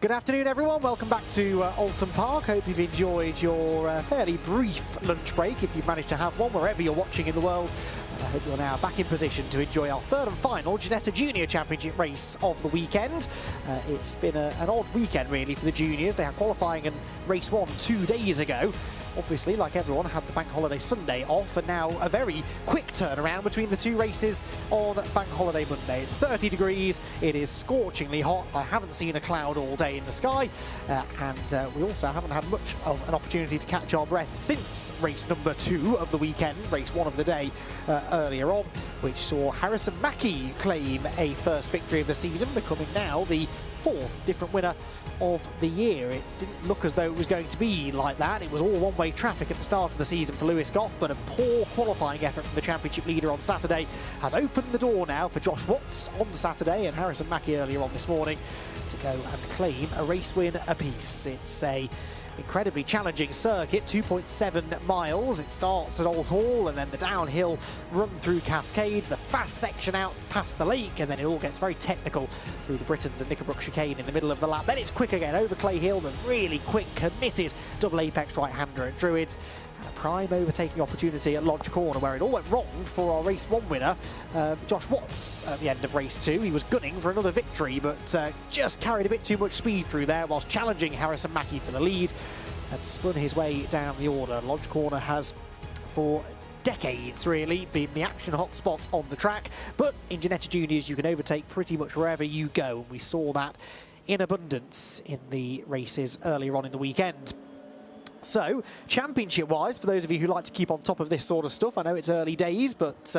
Good afternoon, everyone. Welcome back to Oulton Park. Hope you've enjoyed your fairly brief lunch break, if you've managed to have one, wherever you're watching in the world. I hope you're now back in position to enjoy our third and final Ginetta Junior Championship race of the weekend. It's been an odd weekend, really, for the juniors. They had qualifying in race 1 2 days ago. Obviously, like everyone, had the bank holiday Sunday off, and now a very quick turnaround between the two races on bank holiday Monday. It's 30 degrees, it is scorchingly hot. I haven't seen a cloud all day in the sky, and we also haven't had much of an opportunity to catch our breath since race number 2 of the weekend, race 1 of the day earlier on, which saw Harrison Mackie claim a first victory of the season, becoming now the 4th different winner of the year. It didn't look as though it was going to be like that. It was all one-way traffic at the start of the season for Lewis Goff, but a poor qualifying effort from the championship leader on Saturday has opened the door now for Josh Watts on Saturday and Harrison Mackie earlier on this morning to go and claim a race win apiece. It's a incredibly challenging circuit, 2.7 miles. It starts at Old Hall and then the downhill run through Cascades, the fast section out past the lake, and then it all gets very technical through the Britons and Knickerbrook chicane in the middle of the lap. Then it's quick again over Clay Hill, the really quick, committed double apex right-hander at Druids. And a prime overtaking opportunity at Lodge Corner, where it all went wrong for our race 1 winner, Josh Watts, at the end of race 2. He was gunning for another victory, but just carried a bit too much speed through there whilst challenging Harrison Mackie for the lead and spun his way down the order. Lodge Corner has, for decades really, been the action hotspot on the track, but in Ginetta Juniors you can overtake pretty much wherever you go, and we saw that in abundance in the races earlier on in the weekend. So, championship-wise, for those of you who like to keep on top of this sort of stuff, I know it's early days, but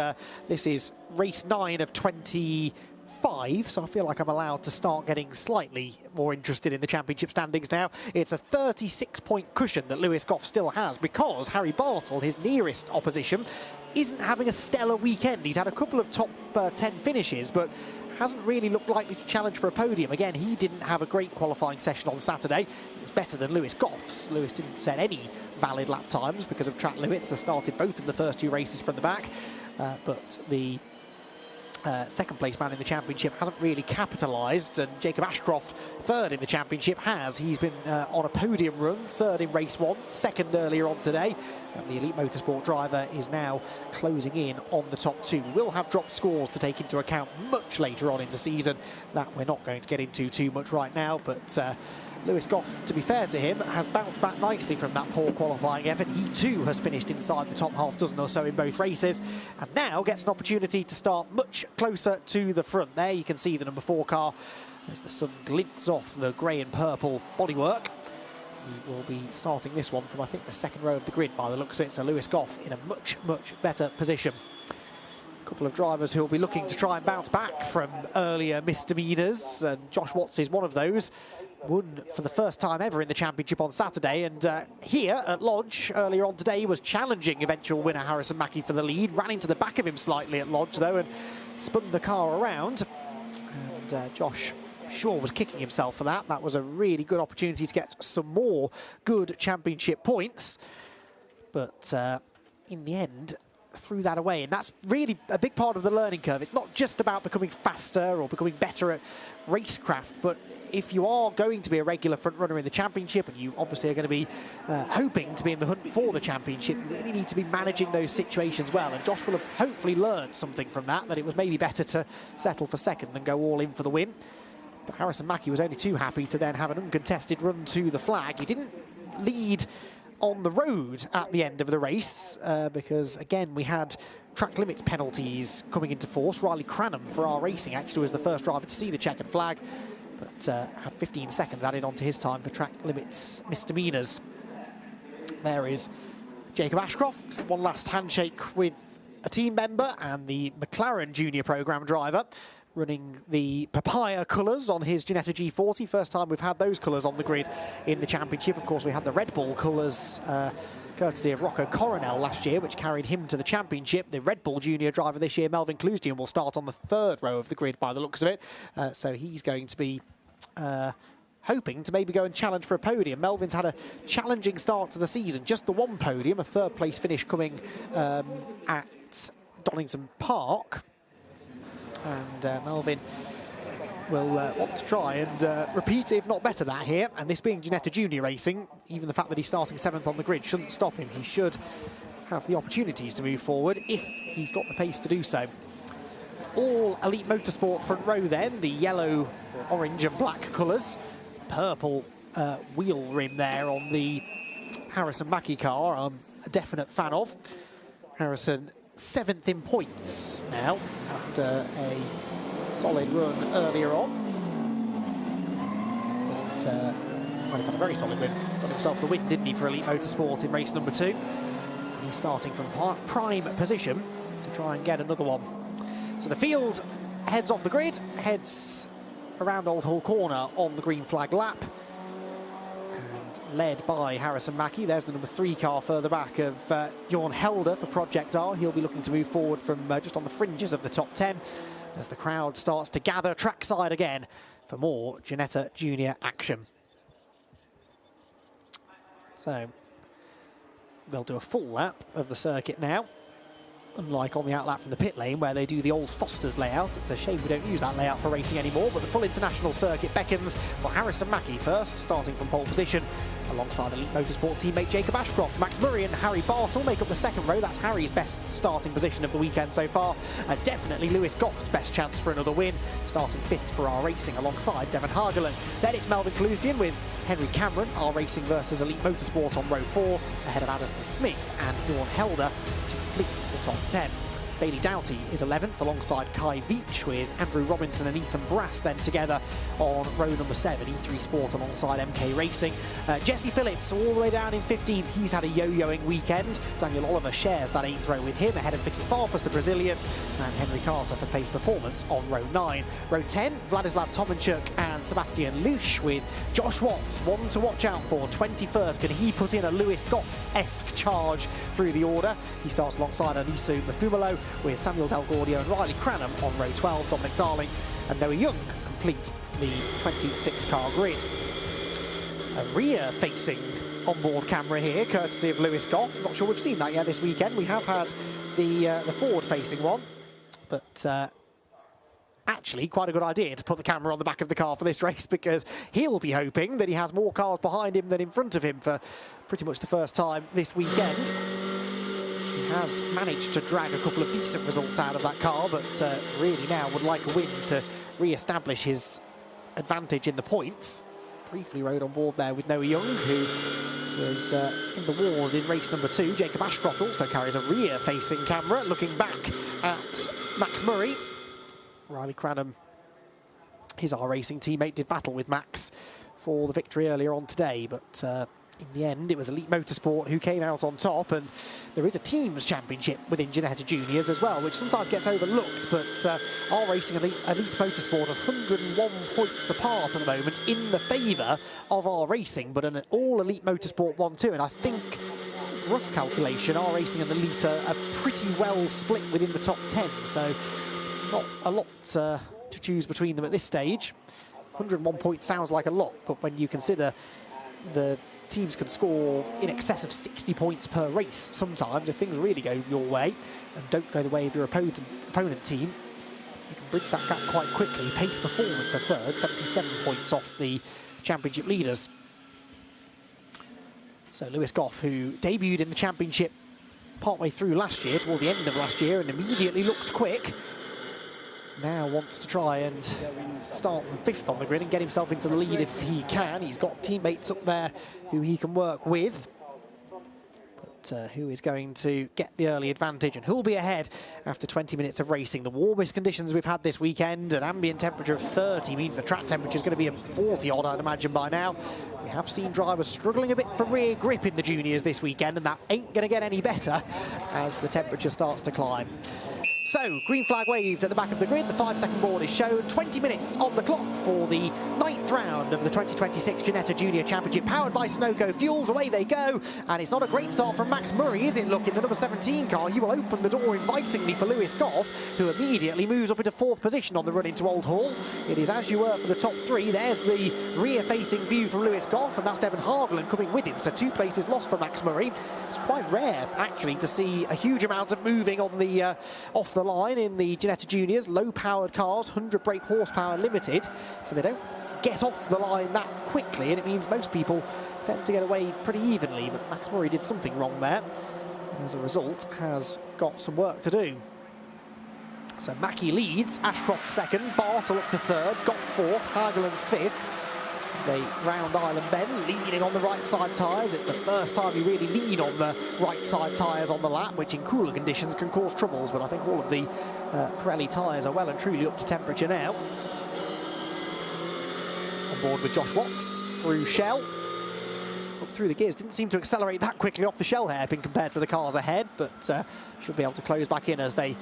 this is race 9 of 25, so I feel like I'm allowed to start getting slightly more interested in the championship standings now. It's a 36-point cushion that Lewis Goff still has, because Harry Bartle, his nearest opposition, isn't having a stellar weekend. He's had a couple of top 10 finishes, but hasn't really looked likely to challenge for a podium. Again, he didn't have a great qualifying session on Saturday. It was better than Lewis Goff's. Lewis didn't set any valid lap times because of track limits. Started both of the first 2 races from the back, but the second place man in the championship hasn't really capitalised, and Jacob Ashcroft, 3rd in the championship, has. He's been on a podium run, 3rd in race 1, 2nd earlier on today, and the Elite Motorsport driver is now closing in on the top 2. We will have dropped scores to take into account much later on in the season that we're not going to get into too much right now, but Lewis Goff, to be fair to him, has bounced back nicely from that poor qualifying effort. He too has finished inside the top half dozen or so in both races, and now gets an opportunity to start much closer to the front. There you can see the number 4 car as the sun glints off the grey and purple bodywork. He will be starting this one from, I think, the 2nd row of the grid by the looks of it, so Lewis Goff in a much, much better position. A couple of drivers who will be looking to try and bounce back from earlier misdemeanours, and Josh Watts is one of those. Won for the first time ever in the championship on Saturday, and here at Lodge earlier on today was challenging eventual winner Harrison Mackie for the lead. Ran into the back of him slightly at Lodge though and spun the car around, and Josh sure was kicking himself for that. That was a really good opportunity to get some more good championship points, but in the end threw that away, and that's really a big part of the learning curve. It's not just about becoming faster or becoming better at racecraft, but if you are going to be a regular front runner in the championship, and you obviously are going to be hoping to be in the hunt for the championship, you really need to be managing those situations well, and Josh will have hopefully learned something from that it was maybe better to settle for 2nd than go all in for the win. But Harrison Mackie was only too happy to then have an uncontested run to the flag. He didn't lead on the road at the end of the race because, again, we had track limits penalties coming into force. Riley Cranham for our racing actually was the first driver to see the checkered flag, but had 15 seconds added onto his time for track limits misdemeanours. There is Jacob Ashcroft, one last handshake with a team member and the McLaren Junior Programme driver, running the papaya colours on his Ginetta G40. First time we've had those colours on the grid in the championship. Of course, we had the Red Bull colours courtesy of Rocco Coronel last year, which carried him to the championship. The Red Bull Junior driver this year, Melvin Clousdian, will start on the 3rd row of the grid by the looks of it. So he's going to be hoping to maybe go and challenge for a podium. Melvin's had a challenging start to the season, just the 1 podium, a 3rd place finish coming at Donington Park. And Melvin will want to try and repeat, if not better, that here. And this being Ginetta Junior Racing, even the fact that he's starting 7th on the grid shouldn't stop him. He should have the opportunities to move forward if he's got the pace to do so. All Elite Motorsport front row then, the yellow, orange and black colours. Purple wheel rim there on the Harrison Mackie car, I'm a definite fan of. Harrison 7th in points now after a solid run earlier on. But well, he had a very solid win. Got himself the win, didn't he, for Elite Motorsport in race number 2. He's starting from prime position to try and get another one. So the field heads off the grid, heads around Old Hall Corner on the green flag lap. And led by Harrison Mackie. There's the number 3 car further back of Jorn Helder for Project R. He'll be looking to move forward from just on the fringes of the top 10 as the crowd starts to gather trackside again for more Ginetta Junior action. So they'll do a full lap of the circuit now. Unlike on the outlap from the pit lane where they do the old Foster's layout. It's a shame we don't use that layout for racing anymore, but the full international circuit beckons for Harrison Mackie first, starting from pole position alongside Elite Motorsport teammate Jacob Ashcroft. Max Murray and Harry Bartle make up the second row. That's Harry's best starting position of the weekend so far. Definitely Lewis Goff's best chance for another win, starting 5th for R Racing alongside Devon Hargeland. Then it's Melvin Clusian with Henry Cameron, R Racing versus Elite Motorsport on row 4, ahead of Addison Smith and Jorn Helder to complete the top 10. Bailey Doughty is 11th alongside Kai Veach, with Andrew Robinson and Ethan Brass then together on row number 7, E3 Sport alongside MK Racing. Jesse Phillips all the way down in 15th. He's had a yo-yoing weekend. Daniel Oliver shares that 8th row with him, ahead of Vicky Farfus, the Brazilian, and Henry Carter for pace performance on row 9. Row 10, Vladislav Tomanchuk and Sebastian Lusch, with Josh Watts, one to watch out for, 21st. Can he put in a Lewis Goff-esque charge through the order? He starts alongside Anisu Mafumalo, with Samuel Del Gordio and Riley Cranham on row 12. Dominic Darling and Noah Young complete the 26-car grid. A rear-facing onboard camera here, courtesy of Lewis Goff. Not sure we've seen that yet this weekend. We have had the forward-facing one, but actually quite a good idea to put the camera on the back of the car for this race, because he'll be hoping that he has more cars behind him than in front of him for pretty much the first time this weekend. Has managed to drag a couple of decent results out of that car, but really now would like a win to re-establish his advantage in the points. Briefly rode on board there with Noah Young, who was in the wars in race number 2. Jacob Ashcroft also carries a rear-facing camera, looking back at Max Murray. Riley Cranham, his R Racing teammate, did battle with Max for the victory earlier on today, but in the end, it was Elite Motorsport who came out on top, and there is a teams championship within Ginetta Juniors as well, which sometimes gets overlooked, but R Racing and Elite Motorsport 101 points apart at the moment in the favour of R Racing, but an all Elite Motorsport 1-2, and I think, rough calculation, R Racing and Elite are pretty well split within the top 10, so not a lot to choose between them at this stage. 101 points sounds like a lot, but when you consider the teams can score in excess of 60 points per race sometimes, if things really go your way and don't go the way of your opponent team, you can bridge that gap quite quickly. Pace performance a third, 77 points off the championship leaders. So Lewis Goff, who debuted in the championship partway through last year, towards the end of last year, and immediately looked quick, now wants to try and start from 5th on the grid and get himself into the lead if he can. He's got teammates up there who he can work with, but who is going to get the early advantage and who'll be ahead after 20 minutes of racing. The warmest conditions we've had this weekend, an ambient temperature of 30 means the track temperature is going to be a 40 odd, I'd imagine, by now. We have seen drivers struggling a bit for rear grip in the juniors this weekend, and that ain't going to get any better as the temperature starts to climb. So, green flag waved at the back of the grid, the 5-second board is shown, 20 minutes on the clock for the 9th round of the 2026 Ginetta Junior Championship, powered by Sunoco Fuels. Away they go, and it's not a great start from Max Murray, is it? Look, in the number 17 car, he will open the door invitingly for Lewis Goff, who immediately moves up into 4th position on the run into Old Hall. It is as you were for the top 3. There's the rear-facing view from Lewis Goff, and that's Devon Hargeland coming with him, so 2 places lost for Max Murray. It's quite rare, actually, to see a huge amount of moving on the off the the line in the Ginetta Juniors, low-powered cars, 100 brake horsepower limited, so they don't get off the line that quickly, and it means most people tend to get away pretty evenly, but Max Murray did something wrong there, and as a result has got some work to do. So Mackie leads, Ashcroft second, Bartle up to third, got fourth, Hageland fifth. They round Island Bend, leading on the right side tyres. It's the first time you really lean on the right side tyres on the lap, which in cooler conditions can cause troubles, but I think all of the Pirelli tyres are well and truly up to temperature now. On board with Josh Watts through Shell. Up through the gears, didn't seem to accelerate that quickly off the Shell hairpin compared to the cars ahead, but should be able to close back in as they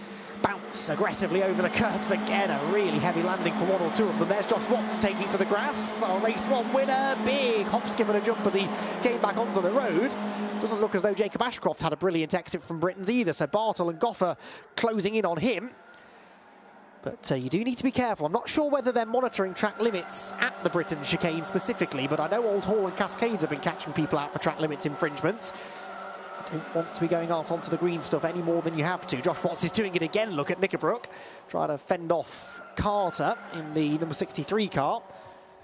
bounce aggressively over the curbs again. A really heavy landing for one or two of them. There's Josh Watts taking to the grass. Our race one winner. Big hop, skip and a jump as he came back onto the road. Doesn't look as though Jacob Ashcroft had a brilliant exit from Britain's either, so Bartle and Goffer closing in on him. But you do need to be careful. I'm not sure whether they're monitoring track limits at the Britain chicane specifically, but I know Old Hall and Cascades have been catching people out for track limits infringements. Don't want to be going out onto the green stuff any more than you have to. Josh Watts is doing it again. Look at Knickerbrook trying to fend off Carter in the number 63 car.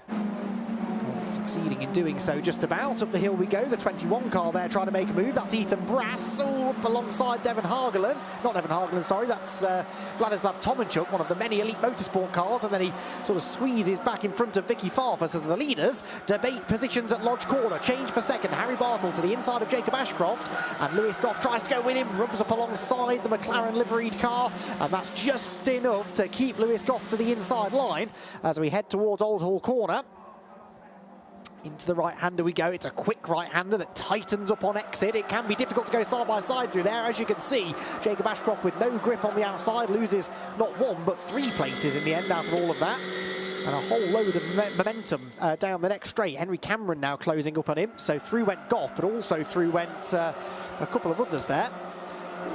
And succeeding in doing so just about. Up the hill we go. The 21 car there trying to make a move. That's Ethan Brass. Oh, up alongside Devon Hageland. Not Devon Hageland, sorry. That's Vladislav Tomanchuk, one of the many elite motorsport cars. And then he sort of squeezes back in front of Vicky Farfus as the leaders debate positions at Lodge Corner. Change for second. Harry Bartle to the inside of Jacob Ashcroft. And Lewis Goff tries to go with him. Rubs up alongside the McLaren liveried car. And that's just enough to keep Lewis Goff to the inside line as we head towards Old Hall Corner. Into the right-hander we go. It's a quick right-hander that tightens up on exit. It can be difficult to go side by side through there. As you can see, Jacob Ashcroft with no grip on the outside loses not one but 3 places in the end out of all of that. And a whole load of momentum down the next straight. Henry Cameron now closing up on him. So through went Goff, but also through went a couple of others there.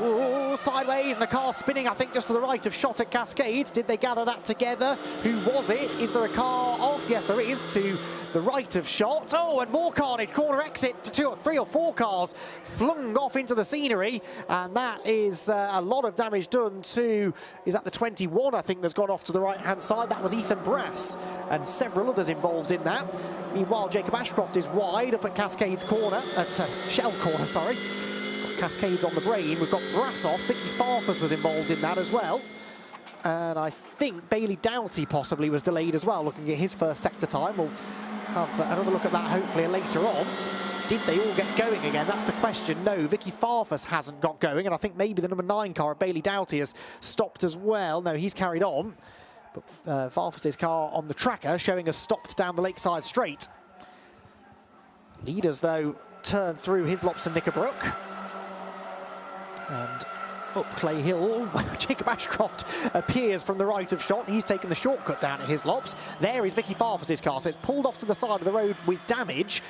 Ooh, sideways and a car spinning, I think, just to the right of shot at Cascades. Did they gather that together? Who was it? Is there a car off? Yes, there is, to the right of shot. Oh, and more carnage. Corner exit for 2 or 3 or 4 cars flung off into the scenery. And that is a lot of damage done to, is that the 21, I think, that's gone off to the right-hand side? That was Ethan Brass and several others involved in that. Meanwhile, Jacob Ashcroft is wide up at Cascades corner, at Shell corner, sorry. Cascades on the brain. We've got Brass off. Vicky Farfus was involved in that as well. And I think Bailey Doughty possibly was delayed as well, looking at his first sector time. We'll have another look at that hopefully later on. Did they all get going again? That's the question. No, Vicky Farfus hasn't got going, and I think maybe the number 9 car of Bailey Doughty has stopped as well. No, he's carried on. But Farfus's car on the tracker showing us stopped down the Lakeside Straight. Leaders, though, turn through Hislops and Knickerbrook. And up Clay Hill, Jacob Ashcroft appears from the right of shot. He's taken the shortcut down at Hislops. There is Vicky Farfus's car, so it's pulled off to the side of the road with damage.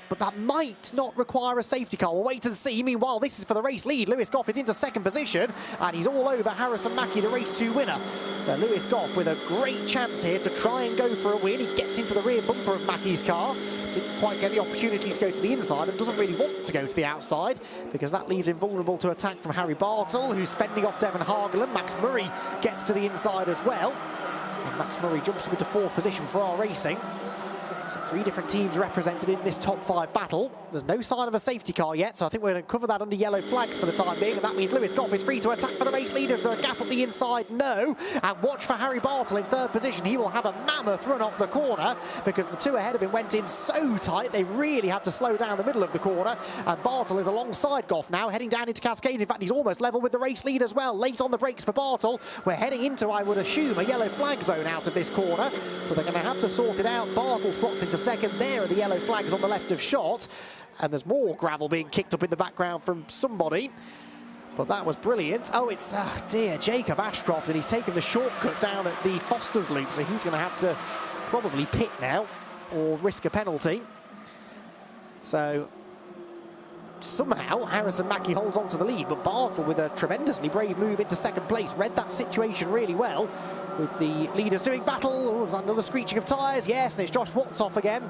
But that might not require a safety car. We'll wait and see. Meanwhile, this is for the race lead. Lewis Goff is into second position, and he's all over Harrison Mackie, the race 2 winner. So Lewis Goff with a great chance here to try and go for a win. He gets into the rear bumper of Mackie's car. Didn't quite get the opportunity to go to the inside and doesn't really want to go to the outside because that leaves him vulnerable to attack from Harry Bartle, who's fending off Devon Hageland. Max Murray gets to the inside as well. And Max Murray jumps into 4th position for our racing. So 3 different teams represented in this top 5 battle. There's no sign of a safety car yet, so I think we're going to cover that under yellow flags for the time being, and that means Lewis Goff is free to attack for the race leader. Is there a gap up the inside? No. And watch for Harry Bartle in 3rd position. He will have a mammoth run off the corner because the 2 ahead of him went in so tight they really had to slow down the middle of the corner. And Bartle is alongside Goff now, heading down into Cascades. In fact, he's almost level with the race lead as well. Late on the brakes for Bartle. We're heading into, I would assume, a yellow flag zone out of this corner, so they're going to have to sort it out. Bartle slots into second. There are the yellow flags on the left of shot, and there's more gravel being kicked up in the background from somebody, but that was brilliant. Oh, it's dear Jacob Ashcroft, and he's taken the shortcut down at the Foster's Loop, so he's going to have to probably pit now or risk a penalty. So somehow Harrison Mackie holds on to the lead, but Bartle with a tremendously brave move into second place read that situation really well, with the leaders doing battle. Oh, another screeching of tyres, yes, and it's Josh Watts off again.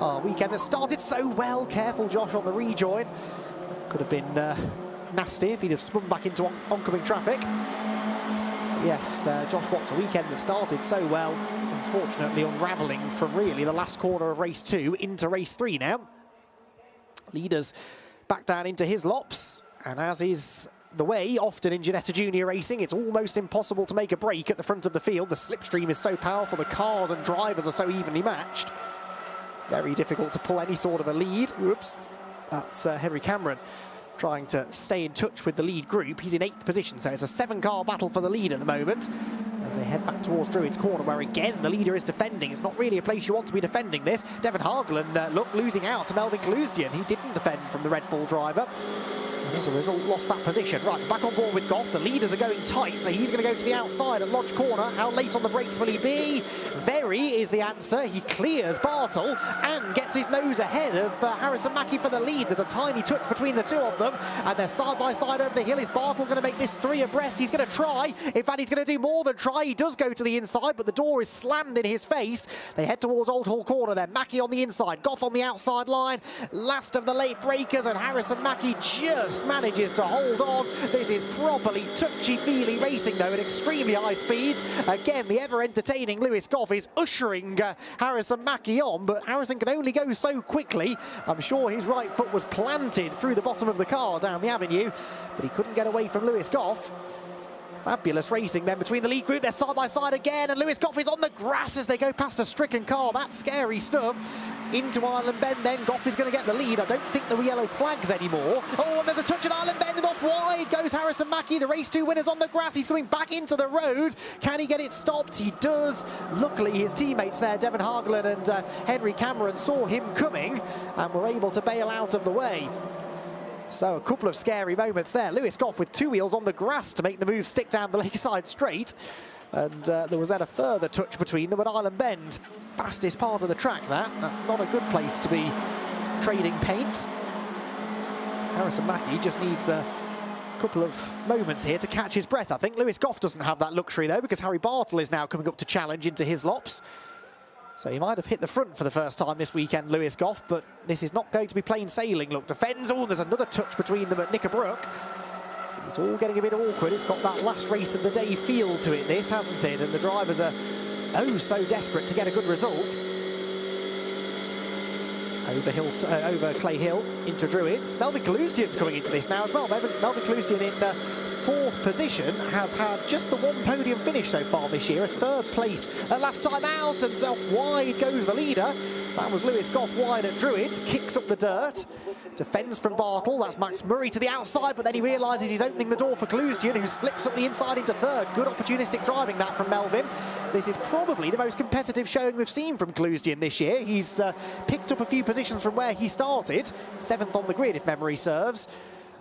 Our weekend that started so well. Careful Josh on the rejoin. Could have been nasty if he'd have spun back into oncoming traffic. Yes, Josh Watts, a weekend that started so well, unfortunately unravelling from really the last corner of race 2 into race 3 now. Leaders back down into his lops, and as is the way often in Ginetta Junior racing, it's almost impossible to make a break at the front of the field. The slipstream is so powerful, the cars and drivers are so evenly matched. It's very difficult to pull any sort of a lead. Whoops, that's Henry Cameron trying to stay in touch with the lead group. He's in 8th position, so it's a 7-car battle for the lead at the moment as they head back towards Druids Corner, where again the leader is defending. It's not really a place you want to be defending this. Devon Hageland losing out to Melvin Kaluzdian. He didn't defend from the Red Bull driver, and as a result lost that position. Right, back on board with Goff. The leaders are going tight, so he's going to go to the outside at Lodge Corner. How late on the brakes will he be? Very is the answer. He clears Bartle and gets his nose ahead of Harrison Mackie for the lead. There's a tiny touch between the two of them, and they're side by side over the hill. Is Bartle going to make this 3 abreast? He's going to try. In fact, he's going to do more than try. He does go to the inside, but the door is slammed in his face. They head towards Old Hall Corner then. Mackie on the inside, Goff on the outside line. Last of the late breakers, and Harrison Mackie just manages to hold on. This is properly touchy-feely racing though at extremely high speeds. Again, the ever-entertaining Lewis Goff is ushering Harrison Mackie on, but Harrison can only go so quickly. I'm sure his right foot was planted through the bottom of the car down the avenue, but he couldn't get away from Lewis Goff. Fabulous racing then between the lead group. They're side by side again, and Lewis Goff is on the grass as they go past a stricken car. That's scary stuff. Into Island Bend then. Goff is going to get the lead. I don't think there were yellow flags anymore. Oh, and there's a touch at Island Bend, and off wide goes Harrison Mackie. The race 2 winner's on the grass. He's coming back into the road. Can he get it stopped? He does. Luckily, his teammates there, Devon Hageland and Henry Cameron, saw him coming and were able to bail out of the way. So a couple of scary moments there. Lewis Goff with 2 wheels on the grass to make the move stick down the Lakeside Straight. And there was then a further touch between them at Island Bend. Fastest part of the track, that. That's not a good place to be trading paint. Harrison Mackie just needs a couple of moments here to catch his breath, I think. Lewis Goff doesn't have that luxury, though, because Harry Bartle is now coming up to challenge into his lops. So he might have hit the front for the first time this weekend, Lewis Goff, but this is not going to be plain sailing. Look, defends. Oh, there's another touch between them at Knickerbrook. It's all getting a bit awkward. It's got that last race of the day feel to it, this, hasn't it? And the drivers are oh so desperate to get a good result. Over Clay Hill into Druids. Melvin Kaluzdian's coming into this now as well. Melvin Kaluzdian in 4th position, has had just the 1 podium finish so far this year, a 3rd place last time out, and so wide goes the leader. That was Lewis Goff wide at Druids, kicks up the dirt, defends from Bartle. That's Max Murray to the outside, but then he realises he's opening the door for Kaluzdian, who slips up the inside into 3rd. Good opportunistic driving that from Melvin. This is probably the most competitive showing we've seen from Kaluzdian this year. He's picked up a few positions from where he started, 7th on the grid if memory serves.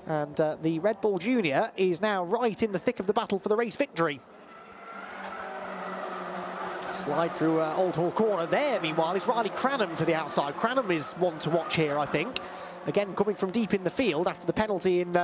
And the Red Bull Junior is now right in the thick of the battle for the race victory. Slide through Old Hall Corner there, meanwhile, is Riley Cranham to the outside. Cranham is one to watch here, I think. Again, coming from deep in the field after the penalty in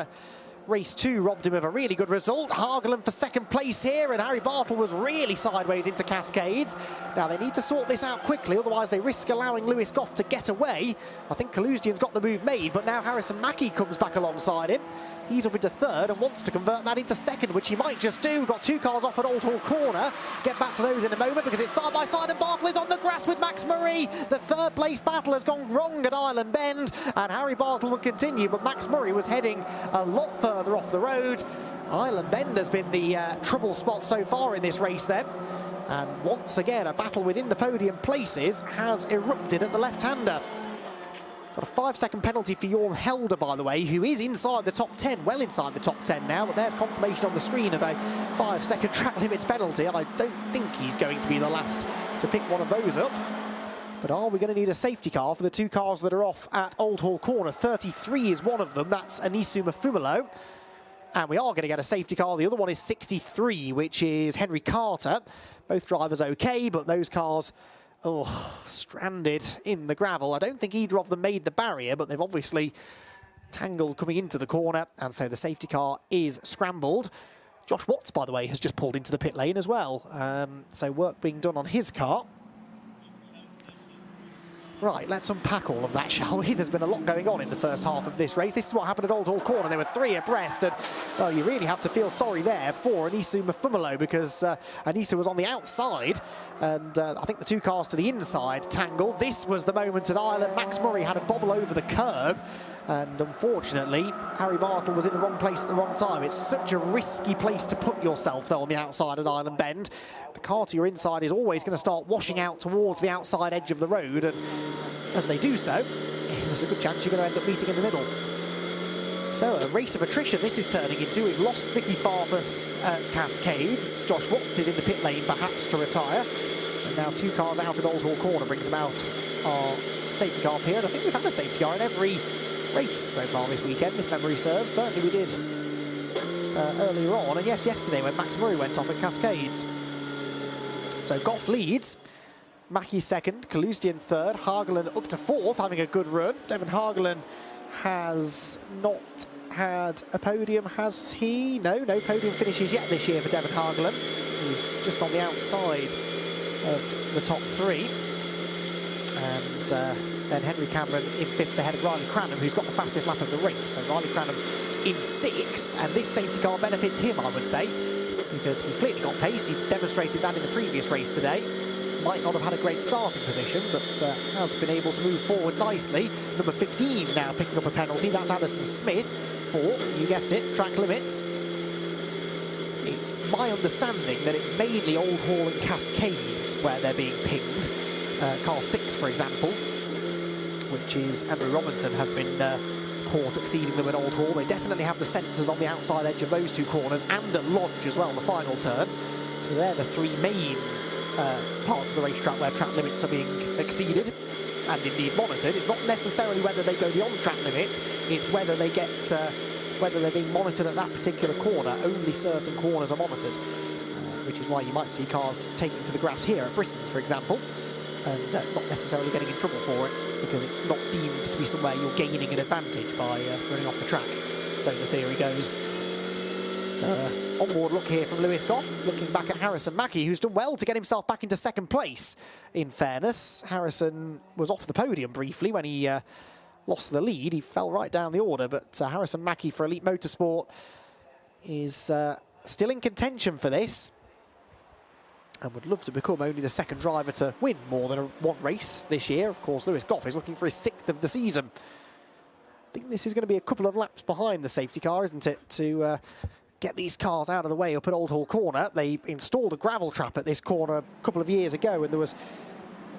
race 2 robbed him of a really good result. Hageland for 2nd place here, and Harry Bartle was really sideways into Cascades. Now they need to sort this out quickly, otherwise they risk allowing Lewis Goff to get away. I think Kaluzdian's got the move made, but now Harrison Mackie comes back alongside him. He's up into 3rd and wants to convert that into 2nd, which he might just do. We've got 2 cars off at Old Hall Corner. Get back to those in a moment because it's side by side, and Bartle is on the grass with Max Murray. The 3rd place battle has gone wrong at Island Bend, and Harry Bartle will continue, but Max Murray was heading a lot further off the road. Island Bend has been the trouble spot so far in this race then. And once again, a battle within the podium places has erupted at the left-hander. Got a 5-second penalty for Jorn Helder, by the way, who is inside the top 10, well inside the top 10 now, but there's confirmation on the screen of a 5-second track limits penalty. I don't think he's going to be the last to pick one of those up. But are we going to need a safety car for the 2 cars that are off at Old Hall Corner? 33 is one of them, that's Anisu Mafumalo. And we are going to get a safety car. The other one is 63, which is Henry Carter. Both drivers okay, but those cars, stranded in the gravel. I don't think either of them made the barrier, but they've obviously tangled coming into the corner, and so the safety car is scrambled. Josh Watts, by the way, has just pulled into the pit lane as well. So work being done on his car. Right, let's unpack all of that, shall we? There's been a lot going on in the first half of this race. This is what happened at Old Hall Corner. There were 3 abreast, and, well, you really have to feel sorry there for Anisu Mafumalo, because Anisu was on the outside, and I think the 2 cars to the inside tangled. This was the moment at Ireland. Max Murray had a bobble over the curb, and unfortunately, Harry Bartle was in the wrong place at the wrong time. It's such a risky place to put yourself, though, on the outside at Ireland Bend. The car to your inside is always going to start washing out towards the outside edge of the road, and as they do so, there's a good chance you're going to end up meeting in the middle. So a race of attrition this is turning into. We've lost Vicky Farfus at Cascades. Josh Watts is in the pit lane, perhaps to retire. And now 2 cars out at Old Hall Corner brings about our safety car period. I think we've had a safety car in every race so far this weekend, if memory serves. Certainly we did earlier on, and yes, yesterday when Max Murray went off at Cascades. So Goff leads, Mackie second, Kalustian third, Hagelin up to 4th, having a good run. Devon Hagelin has not had a podium, has he? No podium finishes yet this year for Devon Hagelin. He's just on the outside of the top 3. And then Henry Cameron in 5th ahead of Riley Cranham, who's got the fastest lap of the race. So Riley Cranham in 6th, and this safety car benefits him, I would say, because he's clearly got pace. He demonstrated that in the previous race today. Might not have had a great starting position, but has been able to move forward nicely. Number 15 now picking up a penalty. That's Addison Smith for, you guessed it, track limits. It's my understanding that it's mainly Old Hall and Cascades where they're being pinged. Car 6, for example, which is Andrew Robinson, has been caught exceeding them at Old Hall. They definitely have the sensors on the outside edge of those 2 corners, and at Lodge as well, the final turn. So they're the 3 main parts of the racetrack where track limits are being exceeded and indeed monitored. It's not necessarily whether they go beyond track limits, it's whether they get whether they're being monitored at that particular corner. Only certain corners are monitored, which is why you might see cars taking to the grass here at Bristons, for example, and not necessarily getting in trouble for it, because it's not deemed to be somewhere you're gaining an advantage by running off the track. So the theory goes. So onboard look here from Lewis Goff, looking back at Harrison Mackie, who's done well to get himself back into 2nd place, in fairness. Harrison was off the podium briefly when he lost the lead. He fell right down the order, but Harrison Mackie for Elite Motorsport is still in contention for this, and would love to become only the 2nd driver to win more than one race this year. Of course, Lewis Goff is looking for his 6th of the season. I think this is going to be a couple of laps behind the safety car, isn't it, to get these cars out of the way up at Old Hall Corner. They installed a gravel trap at this corner a couple of years ago, and there was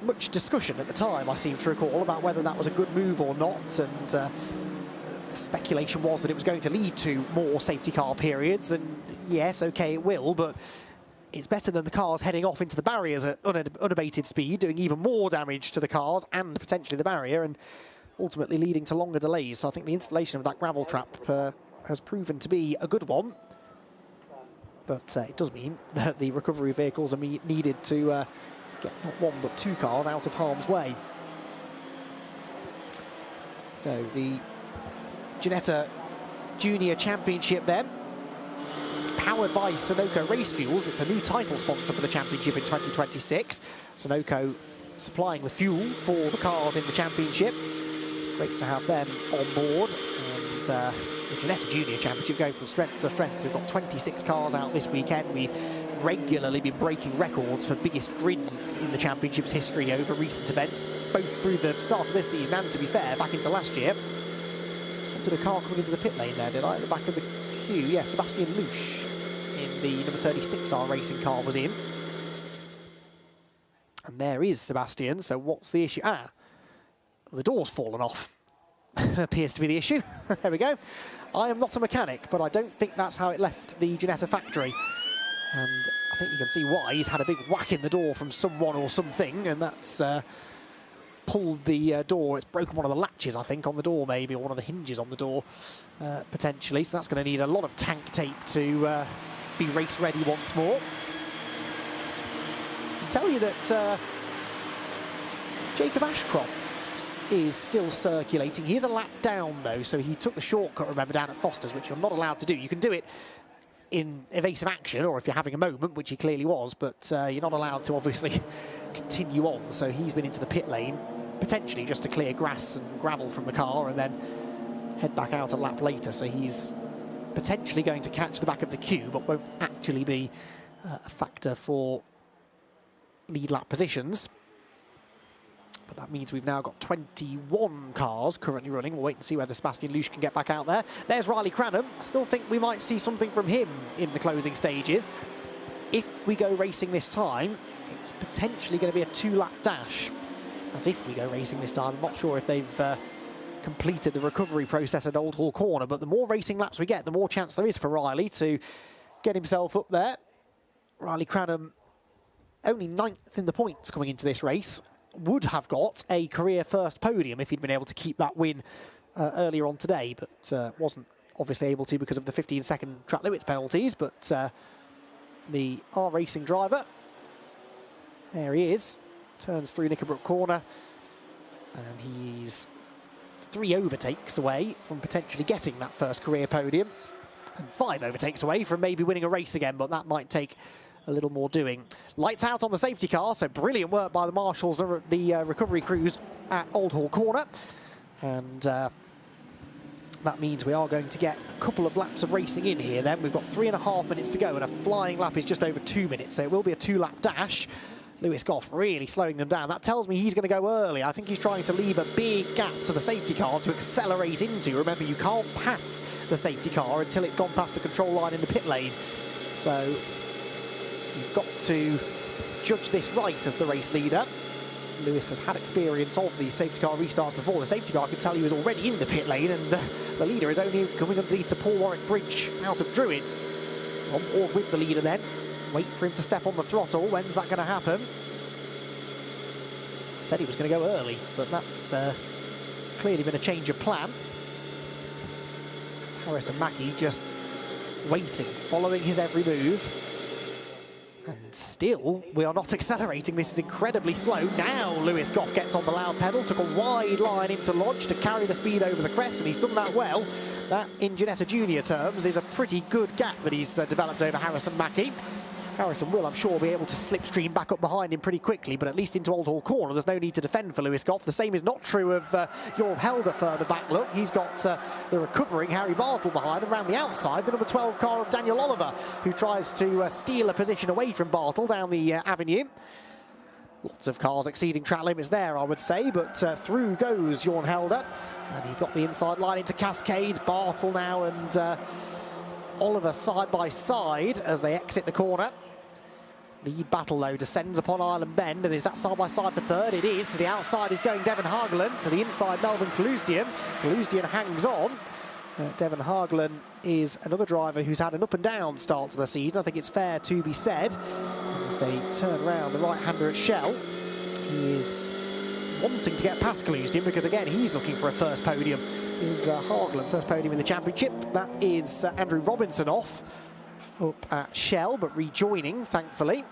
much discussion at the time, I seem to recall, about whether that was a good move or not, and the speculation was that it was going to lead to more safety car periods, and yes, okay, it will, but it's better than the cars heading off into the barriers at unabated speed, doing even more damage to the cars and potentially the barrier, and ultimately leading to longer delays. So I think the installation of that gravel trap has proven to be a good one. But it does mean that the recovery vehicles are needed to get not 1 but 2 cars out of harm's way. So the Ginetta Junior Championship then, powered by Sunoco Race Fuels. It's a new title sponsor for the championship in 2026. Sunoco supplying the fuel for the cars in the championship. Great to have them on board. And the Ginetta Junior Championship going from strength to strength. We've got 26 cars out this weekend. We've regularly been breaking records for biggest grids in the championship's history over recent events, both through the start of this season and, to be fair, back into last year. Spotted a car coming into the pit lane there, did I? At the back of the queue, yes, Sebastian Louche in the number 36R racing car was in. And there is Sebastian, so what's the issue? Ah, the door's fallen off. Appears to be the issue. There we go. I am not a mechanic, but I don't think that's how it left the Ginetta factory. And I think you can see why. He's had a big whack in the door from someone or something, and that's pulled the door. It's broken one of the latches, I think, on the door maybe, or one of the hinges on the door, potentially. So that's going to need a lot of tank tape to be race ready once more. I can tell you that Jacob Ashcroft is still circulating. He is a lap down, though, so he took the shortcut, remember, down at Foster's, which you're not allowed to do. You can do it in evasive action, or if you're having a moment, which he clearly was, but you're not allowed to, obviously, continue on. So he's been into the pit lane. potentially just to clear grass and gravel from the car and then head back out a lap later. So he's potentially going to catch the back of the queue, but won't actually be a factor for lead lap positions. But that means we've now got 21 cars currently running. We'll wait and see whether Sebastian Lusch can get back out there. There's Riley Cranham. I still think we might see something from him in the closing stages. If we go racing this time, it's potentially going to be a 2-lap dash. That's if we go racing this time. I'm not sure if they've completed the recovery process at Old Hall Corner, but the more racing laps we get, the more chance there is for Riley to get himself up there. Riley Cranham, only 9th in the points coming into this race, would have got a career first podium if he'd been able to keep that win earlier on today, but wasn't obviously able to because of the 15-second track limits penalties. But the R-Racing driver, there he is, turns through Knickerbrook Corner, and he's 3 overtakes away from potentially getting that first career podium, and 5 overtakes away from maybe winning a race again, but that might take a little more doing. Lights out on the safety car, so brilliant work by the marshals and the recovery crews at Old Hall Corner. And that means we are going to get a couple of laps of racing in here then. We've got 3.5 minutes to go, and a flying lap is just over 2 minutes, so it will be a 2-lap dash. Lewis Goff really slowing them down. That tells me he's going to go early. I think he's trying to leave a big gap to the safety car to accelerate into. Remember, you can't pass the safety car until it's gone past the control line in the pit lane. So you've got to judge this right as the race leader. Lewis has had experience of these safety car restarts before. The safety car, I could tell he was already in the pit lane, and the leader is only coming underneath the Paul Warwick Bridge out of Druids. On board with the leader then. Wait for him to step on the throttle. When's that going to happen? Said he was going to go early, but that's clearly been a change of plan. Harrison Mackie just waiting, following his every move. And still, we are not accelerating. This is incredibly slow. Now Lewis Goff gets on the loud pedal, took a wide line into Lodge to carry the speed over the crest, and he's done that well. That, in Ginetta Junior terms, is a pretty good gap that he's developed over Harrison Mackie. Harrison will, I'm sure, be able to slipstream back up behind him pretty quickly, but at least into Old Hall Corner, there's no need to defend for Lewis Goff. The same is not true of Jorn Helder further back. Look, he's got the recovering Harry Bartle behind, and around the outside, the number 12 car of Daniel Oliver, who tries to steal a position away from Bartle down the avenue. Lots of cars exceeding track limits there, I would say, but through goes Jorn Helder, and he's got the inside line into Cascade. Bartle now and Oliver side by side as they exit the corner. Lead battle, though, descends upon Island Bend, and is that side-by-side for third? It is. To the outside is going Devon Hagelin. To the inside, Melvin Kaluzdian. Kaluzdian hangs on. Devon Hagelin is another driver who's had an up-and-down start to the season. I think it's fair to be said. As they turn around the right-hander at Shell, he is wanting to get past Kaluzdian because, again, he's looking for a first podium. Is Hagelin, first podium in the championship. That is Andrew Robinson off up at Shell, but rejoining, thankfully,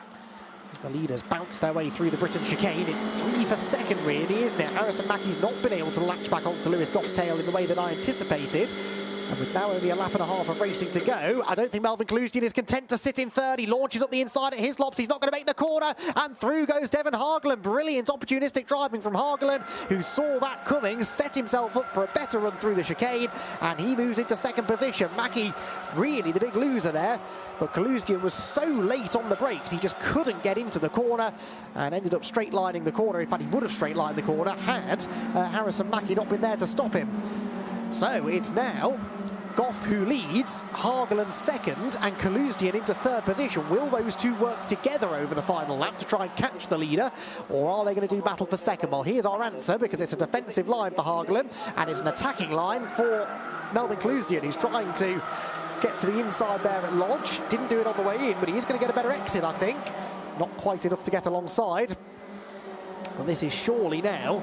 as the leaders bounce their way through the Britain chicane. It's 3 for second, really, isn't it? Harrison Mackie's not been able to latch back onto Lewis Goff's tail in the way that I anticipated. And with now only a lap and a half of racing to go, I don't think Melvin Kaluzdian is content to sit in third. He launches up the inside at Hislops. He's not going to make the corner, and through goes Devon Hagelin. Brilliant opportunistic driving from Hagelin, who saw that coming, set himself up for a better run through the chicane, and he moves into second position. Mackie really the big loser there, but Kaluzdian was so late on the brakes, he just couldn't get into the corner and ended up straight lining the corner. In fact, he would have straight lined the corner had Harrison Mackie not been there to stop him. So it's now Goff who leads, Hagelin second, and Kaluzdian into third position. Will those two work together over the final lap to try and catch the leader, or are they going to do battle for second? Well, here's our answer, because it's a defensive line for Hagelin, and it's an attacking line for Melvin Kaluzdian, who's trying to get to the inside there at Lodge. Didn't do it on the way in, but he is going to get a better exit, I think. Not quite enough to get alongside. Well, this is surely now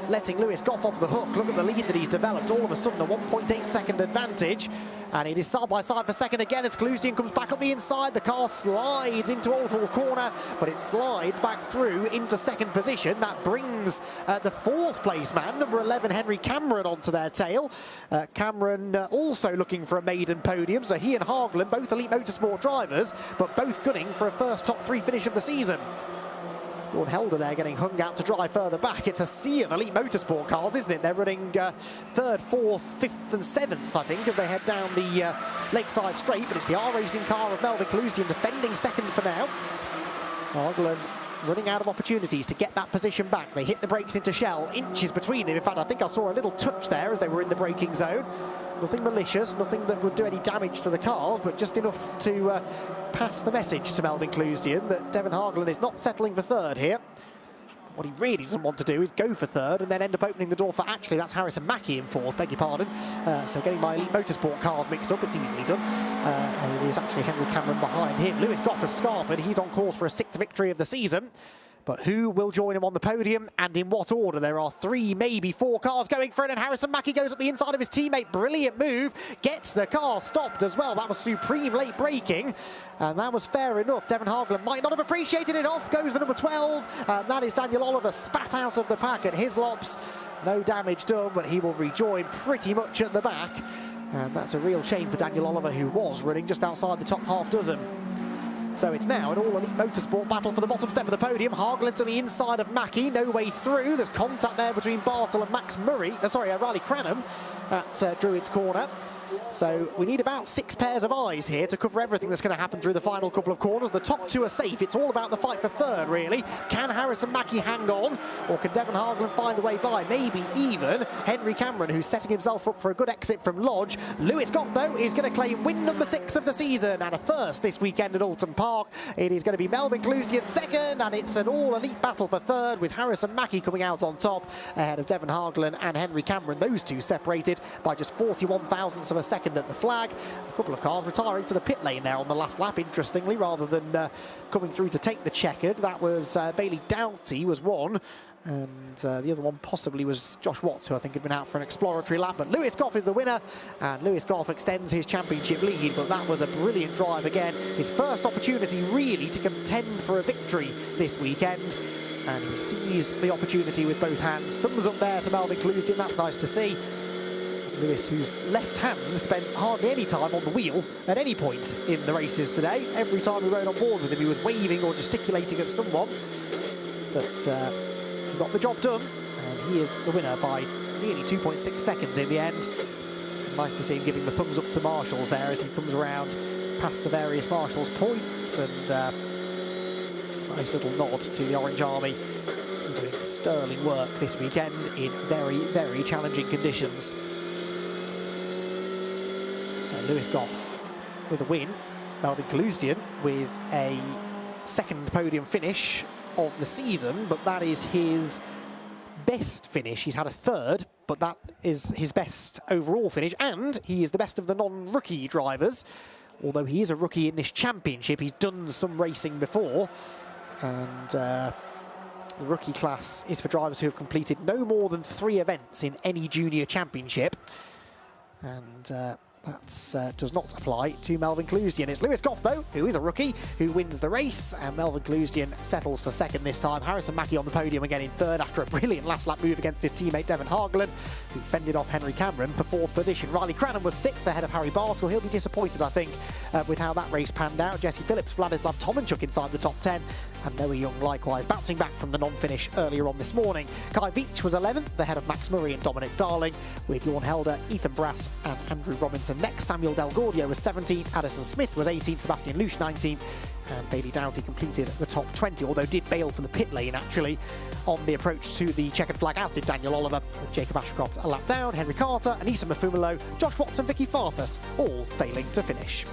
letting Lewis Goff off the hook. Look at the lead that he's developed. All of a sudden, a 1.8 second advantage. And it is side by side for second again as Kaluzdian comes back up the inside. The car slides into Old Hall Corner, but it slides back through into second position. That brings the fourth place man, number 11, Henry Cameron, onto their tail. Cameron also looking for a maiden podium. So he and Hagelin, both elite motorsport drivers, but both gunning for a first top three finish of the season. Lord Helder there getting hung out to dry further back. It's a sea of elite motorsport cars, isn't it? They're running 3rd, 4th, 5th and 7th, I think, as they head down the Lakeside Straight. But it's the R-Racing car of Melvin Clusian defending second for now. Harglen running out of opportunities to get that position back. They hit the brakes into Shell, inches between them. In fact, I think I saw a little touch there as they were in the braking zone. Nothing malicious, nothing that would do any damage to the cars, but just enough to pass the message to Melvin Clusian that Devon Harglen is not settling for 3rd here. What he really doesn't want to do is go for 3rd and then end up opening the door for, actually, that's Harrison Mackie in 4th, beg your pardon. So getting my elite motorsport cars mixed up, it's easily done. And it is actually Henry Cameron behind him. Lewis Goff has scarpered. He's on course for a 6th victory of the season. But who will join him on the podium and in what order? There are 3, maybe 4 cars going for it, and Harrison Mackie goes up the inside of his teammate. Brilliant move, gets the car stopped as well. That was supreme late braking, and that was fair enough. Devon Harglen might not have appreciated it. Off goes the number 12. That is Daniel Oliver, spat out of the pack at Hislops. No damage done, but he will rejoin pretty much at the back. And that's a real shame for Daniel Oliver, who was running just outside the top half dozen. So it's now an all-elite motorsport battle for the bottom step of the podium. Harglen to the inside of Mackie, no way through. There's contact there between Bartle and Max Murray. Riley Cranham at Druids Corner. So we need about 6 pairs of eyes here to cover everything that's going to happen through the final couple of corners. The top 2 are safe. It's all about the fight for 3rd, really. Can Harrison Mackie hang on, or can Devon Harglen find a way by? Maybe even Henry Cameron, who's setting himself up for a good exit from Lodge. Lewis Goff, though, is going to claim win number 6 of the season and a first this weekend at Oulton Park. It is going to be Melvin Clusian 2nd, and it's an all-elite battle for 3rd, with Harrison Mackie coming out on top ahead of Devon Harglen and Henry Cameron. Those 2 separated by just 41 thousandths of a second at the flag. A couple of cars retiring to the pit lane there on the last lap, interestingly, rather than coming through to take the checkered. That was Bailey Doughty was one, and the other one possibly was Josh Watts, who I think had been out for an exploratory lap. But Lewis Goff is the winner, and Lewis Goff extends his championship lead. But that was a brilliant drive again. His first opportunity really to contend for a victory this weekend, and he seized the opportunity with both hands. Thumbs up there to Melvin Clusian, that's nice to see. Lewis, whose left hand spent hardly any time on the wheel at any point in the races today. Every time we rode on board with him, he was waving or gesticulating at someone. But he got the job done, and he is the winner by nearly 2.6 seconds in the end. And nice to see him giving the thumbs up to the marshals there as he comes around past the various marshals' points, and nice little nod to the Orange Army, doing sterling work this weekend in very, very challenging conditions. So Lewis Goff with a win, Melvin Clusian with a 2nd podium finish of the season, but that is his best finish. He's had a 3rd, but that is his best overall finish, and he is the best of the non-rookie drivers. Although he is a rookie in this championship, he's done some racing before, and the rookie class is for drivers who have completed no more than 3 events in any junior championship, and that does not apply to Melvin Clusian. It's Lewis Goff, though, who is a rookie, who wins the race, and Melvin Clusian settles for 2nd this time. Harrison Mackie on the podium again in 3rd after a brilliant last lap move against his teammate Devon Harglen, who fended off Henry Cameron for 4th position. Riley Cranham was 6th ahead of Harry Bartle. He'll be disappointed, I think, with how that race panned out. Jesse Phillips, Vladislav Tomanchuk inside the top 10, and Noah Young likewise bouncing back from the non-finish earlier on this morning. Kai Veach was 11th ahead of Max Murray and Dominic Darling, with Jorn Helder, Ethan Brass and Andrew Robinson next. Samuel Del Gordio was 17th, Addison Smith was 18th, Sebastian Lusch 19th, and Bailey Doughty completed the top 20, although did bail from the pit lane actually on the approach to the checkered flag, as did Daniel Oliver, with Jacob Ashcroft a lap down, Henry Carter, Anissa Mafumalo, Josh Watts and Vicky Farfus all failing to finish.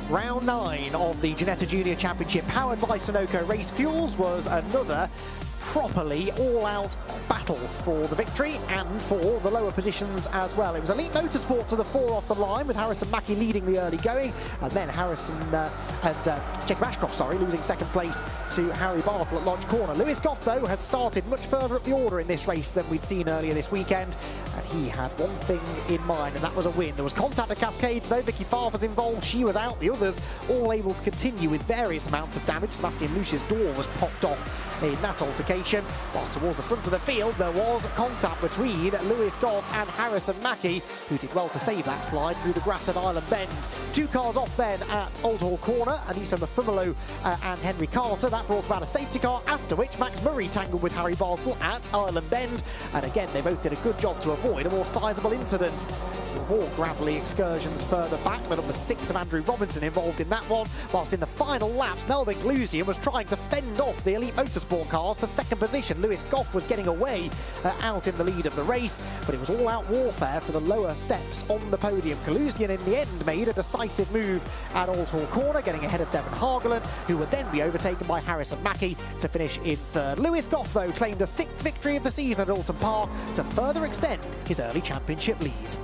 Round 9 of the Ginetta Junior Championship, powered by Sunoco Race Fuels, was another properly all-out battle for the victory and for the lower positions as well. It was elite motorsport to the 4 off the line, with Harrison Mackie leading the early going, and then Jacob Ashcroft, losing 2nd place to Harry Bartle at Lodge Corner. Lewis Goff, though, had started much further up the order in this race than we'd seen earlier this weekend, and he had one thing in mind, and that was a win. There was contact at Cascades though. Vicky Favre was involved, she was out. The others all able to continue with various amounts of damage. Sebastian Lucius' door was popped off in that altercation. Whilst towards the front of the field there was contact between Lewis Goff and Harrison Mackie, who did well to save that slide through the grass at Island Bend. Two cars off then at Old Hall Corner, Anissa Mafumalo and Henry Carter. That brought about a safety car, after which Max Murray tangled with Harry Bartle at Island Bend, and again they both did a good job to avoid a more sizable incident. More gravelly excursions further back, the number 6 of Andrew Robinson involved in that one, whilst in the final laps Melvin Glusian was trying to fend off the Elite Motorsport cars for second position. Lewis Goff was getting away out in the lead of the race, but it was all-out warfare for the lower steps on the podium. Glusian in the end made a decisive move at Old Hall Corner, getting ahead of Devon Hargeland, who would then be overtaken by Harrison Mackie to finish in third. Lewis Goff, though, claimed a 6th victory of the season at Oulton Park to further extend his early championship lead.